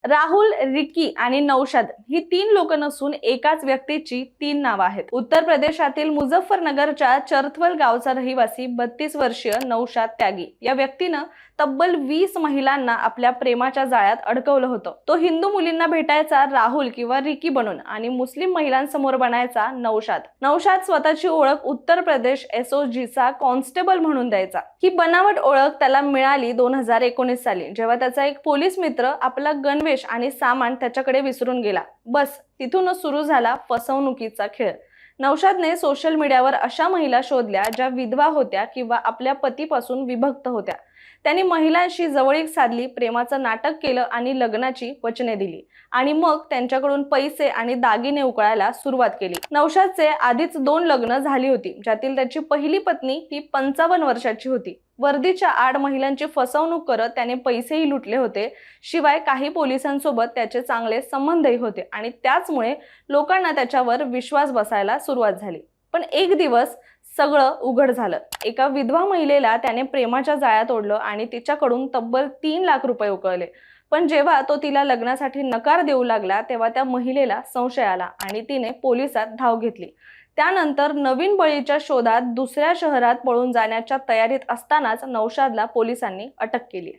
Rahul, Ricky आणि नौशाद ही तीन लोक नसून एकाच व्यक्तीची तीन नावं आहेत। उत्तर प्रदेशातील मुझफ्फरनगरच्या चरथवल गावचा रहिवासी 32 वर्षीय नौशाद त्यागी या व्यक्तीनं तब्बल 20 महिलांना आपल्या प्रेमाच्या जाळ्यात अडकवलं होतं। तो हिंदू मुलींना भेटायचा राहुल किंवा रिकी बनून आणि मुस्लिम महिलांसमोर बनायचा नौशाद। नौशाद स्वतःची ओळख उत्तर प्रदेश एसओजीचा कॉन्स्टेबल म्हणून द्यायचा। ही बनावट ओळख त्याला मिळाली 2019 साली, जेव्हा त्याचा एक पोलीस मित्र आपला गणवेश आणि सामान त्याच्याकडे विसरून गेला। बस तिथूनच सुरू झाला फसवणुकीचा खेळ। नौशादने सोशल मीडियावर अशा महिला शोधल्या ज्या विधवा होत्या किंवा आपल्या पतीपासून विभक्त होत्या। त्यांनी महिलांशी जवळीक साधली, प्रेमाचं नाटक केलं आणि लग्नाची वचने दिली आणि मग त्यांच्याकडून पैसे आणि दागिने उकळायला सुरुवात केली। नौशादचे आधीच 2 लग्न झाली होती, ज्यातील त्याची पहिली पत्नी ही 55 वर्षाची होती। वर्दीच्या आड महिलांची फसवणूक करत त्याने पैसेही लुटले होते। शिवाय काही पोलिसांसोबत त्याचे चांगले संबंधही होते आणि त्याचमुळे लोकांना त्याच्यावर विश्वास बसायला सुरुवात झाली। पण एक दिवस सगळं उघड झालं। एका विधवा महिलेला त्याने प्रेमाच्या जाळ्यात ओढलं आणि तिच्याकडून तब्बल 3 लाख रुपये उकळले। पण जेव्हा तो तिला लग्नासाठी नकार देऊ लागला तेव्हा त्या महिलेला संशय आला आणि तिने पोलिसात धाव घेतली। त्यानंतर नवीन बळीच्या शोधात दुसऱ्या शहरात पळून जाण्याच्या तयारीत असतानाच नौशादला पोलिसांनी अटक केली।